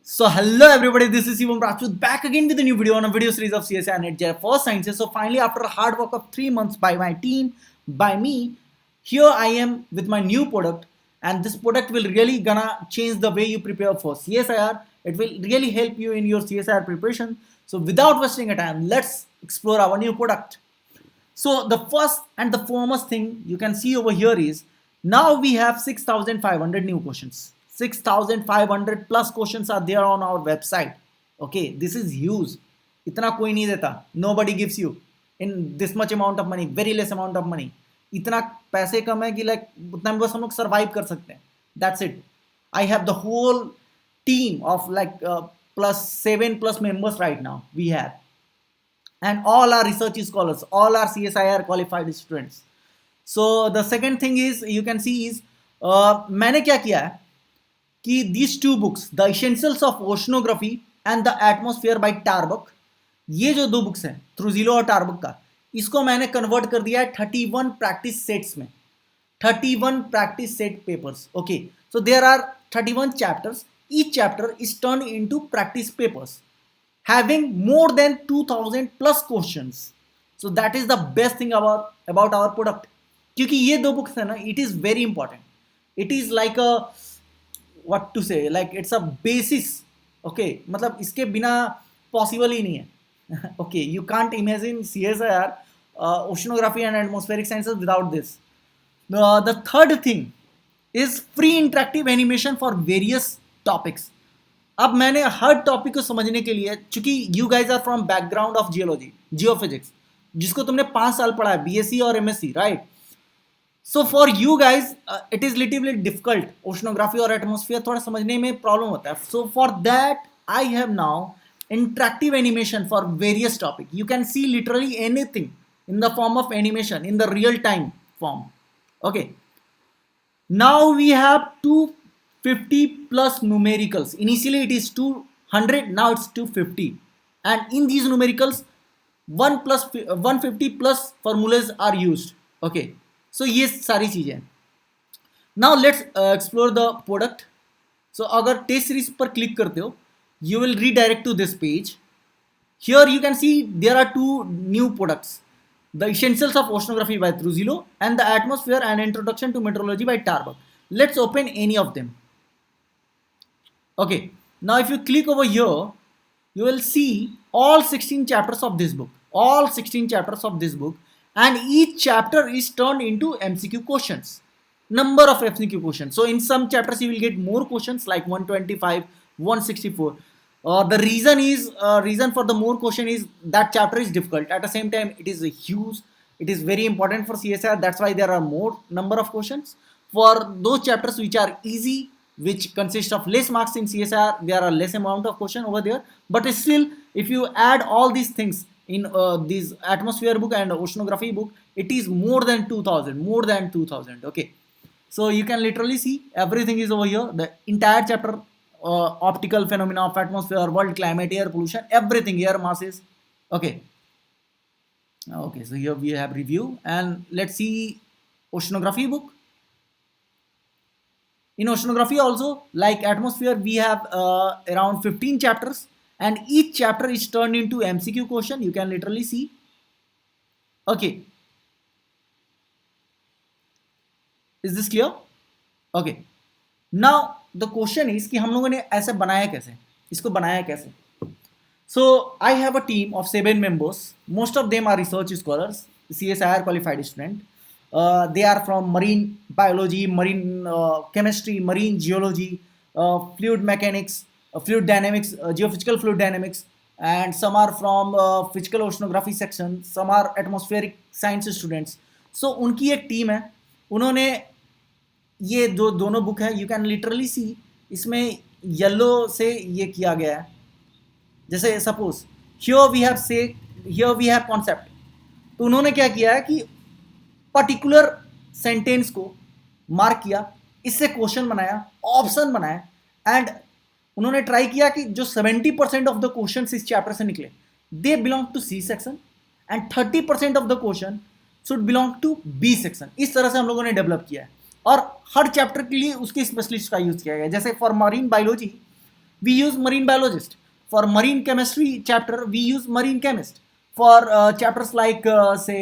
So hello everybody, this is Shivam Rajput back again with a new video on a video series of CSI and NetJet for Sciences. So finally, after a hard work of 3 months by my team, by me, here I am with my new product, and this product will really gonna change the way you prepare for CSIR. It will really help you in your CSIR preparation. So without wasting a time, let's explore our new product. So the first and the foremost thing you can see over here is now we have 6,500 new questions. 6,500 plus questions are there on our website. Okay, this is huge. इतना कोई नहीं देता. Nobody gives you in this much amount of money, very less amount of money. इतना पैसे कम है कि like उतना में बस हम लोग survive कर सकते हैं. That's it. I have the whole team of like plus 7+ members right now. We have. And all are research scholars, all are CSIR qualified students. So the second thing is you can see is मैंने क्या किया है कि these two books, The Essentials of Oceanography and The Atmosphere by Tarbuck, ये जो दो books हैं थ्रूजिलो और टारबक का, इसको मैंने कन्वर्ट कर दिया है 31 प्रैक्टिस सेट्स में. 31 practice set papers. Okay, so there are 31 chapters. Each chapter is turn into practice papers having more than 2000 plus questions. So that is the best thing about our product. क्योंकि ये दो books है ना, it is very important. It is like a what to say, like it's a basis. Okay, मतलब इसके बिना possible ही नहीं है. Okay, you can't imagine CSIR, oceanography and atmospheric sciences without this. The third thing is free interactive animation for various topics. अब मैंने हर topic को समझने के लिए, चूंकि you guys are from background of geology, geophysics, जिसको तुमने 5 साल पढ़ा है, बीएससी और MSc, right? So for you guys it is little difficult. Oceanography और एटमोस्फियर थोड़ा समझने में प्रॉब्लम होता है. So for that I have now interactive animation for various topic. You can see literally anything in the form of animation in the real time form. Okay, now we have 250 plus numericals. Initially it is 200, now it's 250, and in these numericals 150 plus formulas are used. Okay, so ये सारी चीजें. Now let's explore the product. So अगर test series पर click करते हो, you will redirect to this page. Here you can see there are two new products: The Essentials of Oceanography by Trujillo and The Atmosphere and Introduction to Meteorology by Tarbuck. Let's open any of them. Okay, now if you click over here, you will see all 16 chapters of this book. All 16 chapters of this book, and each chapter is turned into MCQ questions. Number of MCQ questions. So in some chapters you will get more questions like 125, 164. The reason for the more question is that chapter is difficult. At the same time, it is huge. It is very important for CSIR. That's why there are more number of questions. For those chapters which are easy, which consist of less marks in CSIR, there are less amount of question over there. But still, if you add all these things in this atmosphere book and oceanography book, it is more than 2000. More than 2000. Okay, so you can literally see everything is over here. The entire chapter. Optical phenomena of atmosphere, world climate, air pollution, everything, air masses. Okay, so here we have review, and let's see oceanography book. In oceanography also, like atmosphere, we have around 15 chapters, and each chapter is turned into MCQ question. You can literally see. Okay, is this clear? Okay, now the question is कि हम लोगों ने ऐसे बनाया कैसे, इसको बनाया कैसे. So I have a team of 7 members. Most of them are research scholars, CSIR qualified student. They are from marine biology, marine chemistry, marine geology, fluid mechanics, fluid dynamics, geophysical fluid dynamics, and some are from physical oceanography section. Some are atmospheric science students. So उनकी एक team है. उन्होंने ये जो दोनों book है, you can literally see, इसमें yellow से ये किया गया है. जैसे suppose here we have concept, तो उन्होंने क्या किया है कि पर्टिकुलर सेंटेंस को मार्क किया, इससे क्वेश्चन बनाया, ऑप्शन बनाया, एंड उन्होंने ट्राई किया कि जो 70% ऑफ द क्वेश्चन इस चैप्टर से निकले, they belong to C section, and 30% of the question should belong to B section. इस तरह से हम लोगों ने डेवलप किया है, और हर चैप्टर के लिए उसके स्पेशलिस्ट का यूज किया गया. जैसे for marine biology we use marine biologist. For marine chemistry chapter we use marine chemist. For chapters like say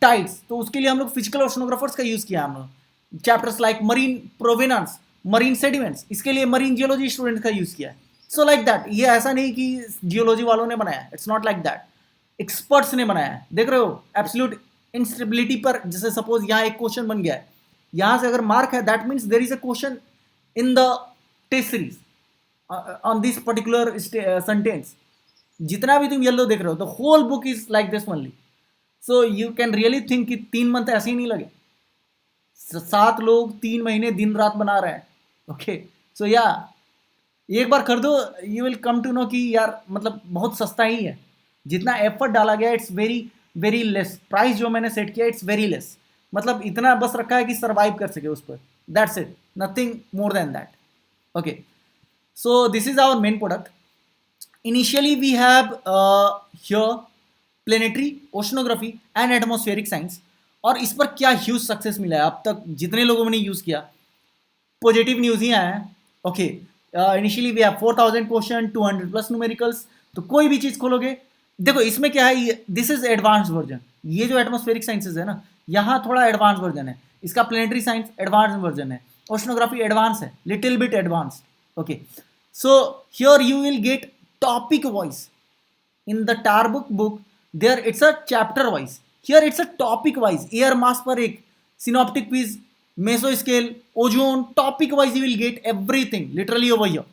tides, तो उसके लिए हम लोग फिजिकल ओशनोग्राफर्स का यूज किया हम लोग. Chapters like marine provenance, marine sediments, इसके लिए मरीन जियोलॉजी स्टूडेंट का यूज किया है. So like that. ये ऐसा नहीं कि जियोलॉजी वालों ने बनाया, it's not like that. Experts ने बनाया है. देख रहे हो एब्सोल्यूट इंस्टेबिलिटी पर, जैसे सपोज यहाँ एक क्वेश्चन बन गया है, यहाँ से अगर मार्क है that means there is a question in the test series on this particular sentence. जितना भी तुम येलो देख रहे हो, the whole book is like this only. So you can really think कि 3 मंथ ऐसे ही नहीं लगे. 7 लोग 3 महीने दिन रात बना रहे हैं. ओके, सो या एक बार कर दो, you will come to know कि यार मतलब बहुत सस्ता ही है. जितना एफर्ट डाला गया it's very very less. Price जो मैंने सेट किया इट्स वेरी लेस. मतलब इतना बस रखा है कि सर्वाइव कर सके उस पर. That's it, nothing more than that. Okay, so this is our main product. Initially we have here planetary oceanography and atmospheric science. और इस पर क्या ह्यूज सक्सेस मिला है अब तक जितने लोगों ने यूज किया, पॉजिटिव न्यूज ही आया है. Okay, initially we have 4000 question, 200 plus numericals. तो कोई भी चीज खोलोगे, देखो इसमें क्या है, दिस इज एडवांस वर्जन. ये जो एटमॉस्फेरिक साइंसेज है ना, यहाँ थोड़ा एडवांस वर्जन है. इसका प्लेनेटरी साइंस एडवांस वर्जन है, ओशनोग्राफी एडवांस है, little bit advance. Okay, so here you will gate topic wise. In the tar book there it's a chapter wise. Here it's a topic wise. Air mass per एक, synoptic quiz, mesoscale, ozone, topic wise you will get everything literally over here.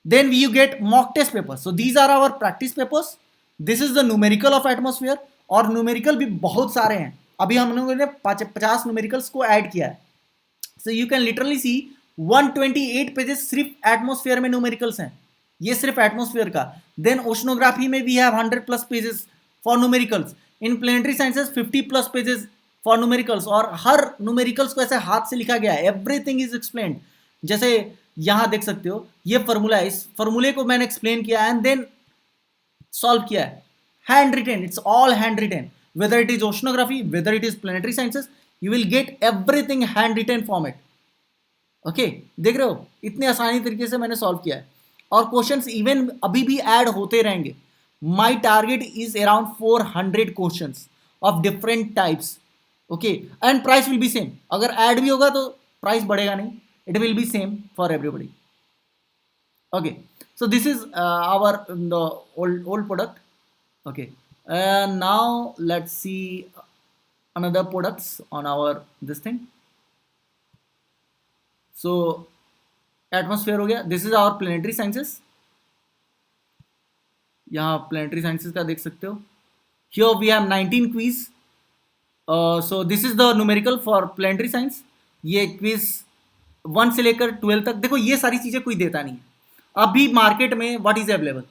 Then you get mock test papers. So these are our practice papers. This is the numerical of atmosphere. और numerical भी बहुत सारे हैं. अभी हम लोगों ने 50 numericals को ऐड किया है. So you can literally see 128 pages सिर्फ एटमोस्फेयर में न्यूमेरिकल्स हैं. ये सिर्फ एटमोस्फेयर का. देन ओशनोग्राफी में we have 100 plus pages for numericals. In planetary sciences 50 plus pages for numericals. और हर न्यूमेरिकल्स को ऐसे हाथ से लिखा गया है. Everything is explained. जैसे यहाँ देख सकते हो, ये फॉर्मूला है, इस फॉर्मूले को मैंने एक्सप्लेन किया एंड देन सॉल्व किया है. Hand retain, it's all hand retain. Whether it is oceanography, whether it is planetary sciences, you will get everything hand retain format. Okay, देख रहे हो इतने आसानी तरीके से मैंने सॉल्व किया है. और क्वेश्चंस इवन अभी भी ऐड होते रहेंगे. My target is around 400 questions of different types. Okay, and price will be same. अगर ऐड भी होगा तो प्राइस बढ़ेगा नहीं, it will be same for everybody. Okay, so this is our the old product. Okay, now let's see another products on our this thing. So atmosphere हो गया. This is our planetary sciences. यहाँ planetary sciences का देख सकते हो. Here we have 19 quiz. So this is the numerical for planetary science. ये quiz 1 से लेकर 12 तक. देखो ये सारी चीज़ें कोई देता नहीं है अभी मार्केट में. What is available?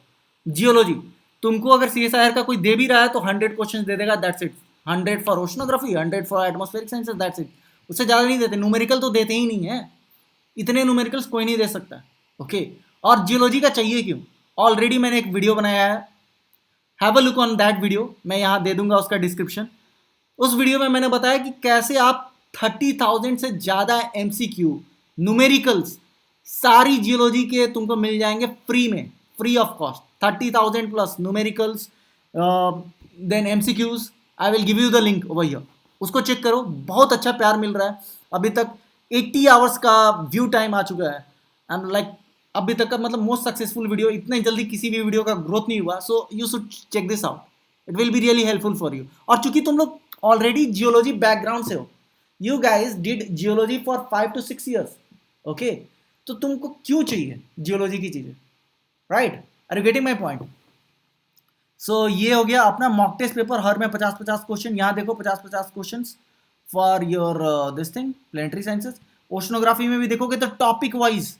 जियोलॉजी. तुमको अगर CSIR का कोई दे भी रहा है तो 100 क्वेश्चन दे देगा, that's it. 100 for oceanography, 100 for atmospheric sciences, that's it. उससे ज़्यादा नहीं देते. न्यूमेरिकल तो देते ही नहीं है. इतने न्यूमेरिकल्स कोई नहीं दे सकता. ओके, और जियोलॉजी का चाहिए क्यों? ऑलरेडी मैंने एक वीडियो बनाया है, have a look on that video. मैं यहाँ दे दूंगा उसका डिस्क्रिप्शन. उस वीडियो में मैंने बताया कि कैसे आप 30,000 से ज़्यादा MCQ न्यूमेरिकल्स सारी जियोलॉजी के तुमको मिल जाएंगे फ्री में, free of cost. 30,000 plus numericals, then MCQs. I will give you the link over here. उसको चेक करो. बहुत अच्छा प्यार मिल रहा है. अभी तक 80 आवर्स का व्यू टाइम आ चुका है. आई एम लाइक अभी तक का मतलब मोस्ट सक्सेसफुल वीडियो. इतने जल्दी किसी भी वीडियो का ग्रोथ नहीं हुआ. So you should check this out. It will be really helpful for you. और चूंकि तुम लोग ऑलरेडी जियोलॉजी बैकग्राउंड से हो, you guys did geology for 5 to 6 years. Okay, तो तुमको क्यों चाहिए जियोलॉजी की चीज़ें? Right, are you getting my point? So ये हो गया अपना मॉक टेस्ट पेपर. हर में 50-50 क्वेश्चन. यहाँ देखो 50-50 question for your this thing planetary sciences. Oceanography में भी देखोगे तो topic wise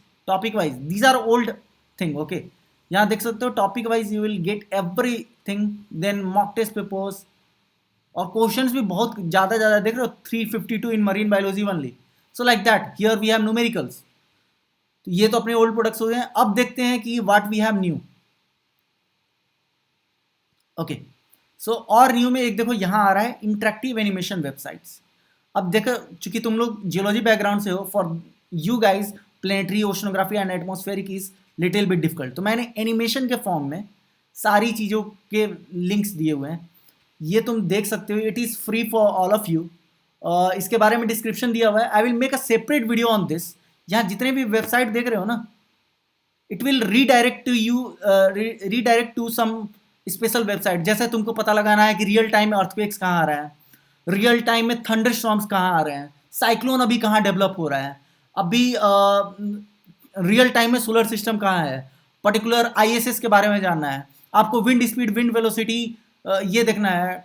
these are old thing. Okay, यहाँ देख सकते हो topic wise you will get everything. Then mock test papers और क्वेश्चंस भी बहुत ज़्यादा देख रहे हो. 352 in marine biology only. So like that. Here we have numericals. तो ये तो अपने ओल्ड प्रोडक्ट्स हो गए. अब देखते हैं कि what we have new. Okay, so और न्यू में एक देखो यहाँ आ रहा है इंटरेक्टिव एनिमेशन वेबसाइट्स. अब देखो चूंकि तुम लोग जियोलॉजी बैकग्राउंड से हो, for you guys planetary, oceanography and atmospheric is little bit difficult. तो मैंने एनिमेशन के फॉर्म में सारी चीज़ों के लिंक्स दिए हुए हैं, ये तुम देख सकते हो। It is free for all of you. इसके बारे में डिस्क्रिप्शन दिया हुआ है। I will make a separate video on this. यहाँ जितने भी वेबसाइट देख रहे हो ना, it will redirect to you, redirect to some special website. जैसे तुमको पता लगाना है कि रियल टाइम में अर्थक्वेक्स कहाँ आ रहा है, रियल टाइम में थंडर स्टॉर्म्स कहाँ आ रहे हैं, साइक्लोन अभी कहाँ डेवलप हो रहा है, अभी रियल टाइम में सोलर सिस्टम कहाँ है, पर्टिकुलर आईएसएस के बारे में जानना है आपको, विंड स्पीड, विंड वेलोसिटी ये देखना है,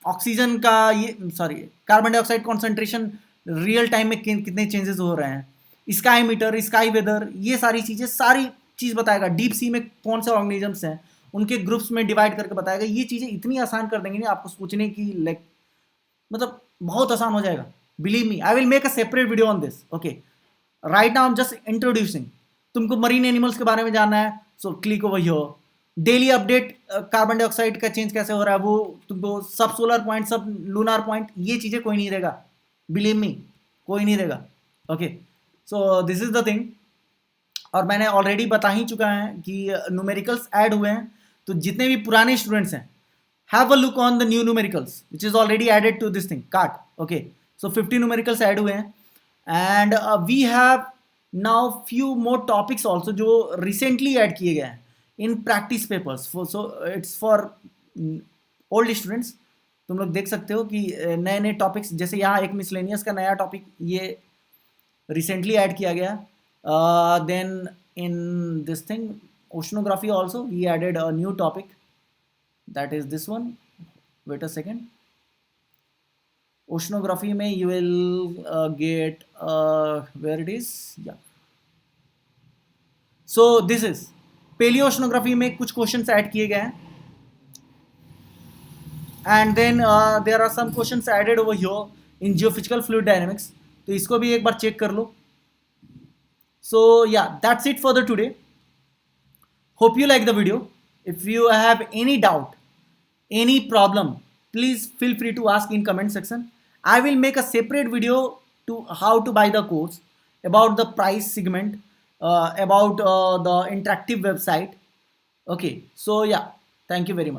ऑक्सीजन का ये sorry carbon dioxide concentration real time में कितने चेंजेस हो रहे हैं, स्काई मीटर, स्काई वेदर, ये सारी चीज़ बताएगा। डीप सी में कौन से ऑर्गेनिजम्स हैं उनके ग्रुप्स में डिवाइड करके बताएगा। ये चीज़ें इतनी आसान कर देंगे ना आपको सोचने की, लाइक मतलब बहुत आसान हो जाएगा। Believe me, I will make a separate video on this. Okay, right now I am just introducing. तुमको मरीन एनिमल्स के बारे में जानना है, so click over here. Daily update, carbon dioxide का चेंज कैसे हो रहा है वो तुमको, सब सोलर पॉइंट, सब लूनार पॉइंट, ये चीज़ें कोई नहीं देगा, बिलीव मी, कोई नहीं देगा। Okay, so this is the thing. और मैंने ऑलरेडी बता ही चुका है कि न्यूमेरिकल्स ऐड हुए हैं, तो जितने भी पुराने स्टूडेंट्स हैं, have a look on the new numericals which is already added to this thing cart. Okay, so 50 numericals add हुए हैं, and we have now few more topics also जो रिसेंटली ऐड किए गए हैं in practice papers. So it's for old students. तुम लोग देख सकते हो कि नए नए टॉपिक्स, जैसे यहाँ एक मिसलेनियस का नया टॉपिक ये रिसेंटली ऐड किया गया। Then in this thing oceanography also we added a new topic, that is this one. Wait a second. Oceanography में you will get where it is, yeah. So this is paleoceanography में कुछ questions add किए गए हैं, and then there are some questions added over here in geophysical fluid dynamics, तो इसको भी एक बार चेक कर लो। So yeah, that's it for the today. Hope you like the video. If you have any doubt, any problem, please feel free to ask in comment section. I will make a separate video to how to buy the course, about the price segment, about the interactive website. Okay, so yeah, thank you very much.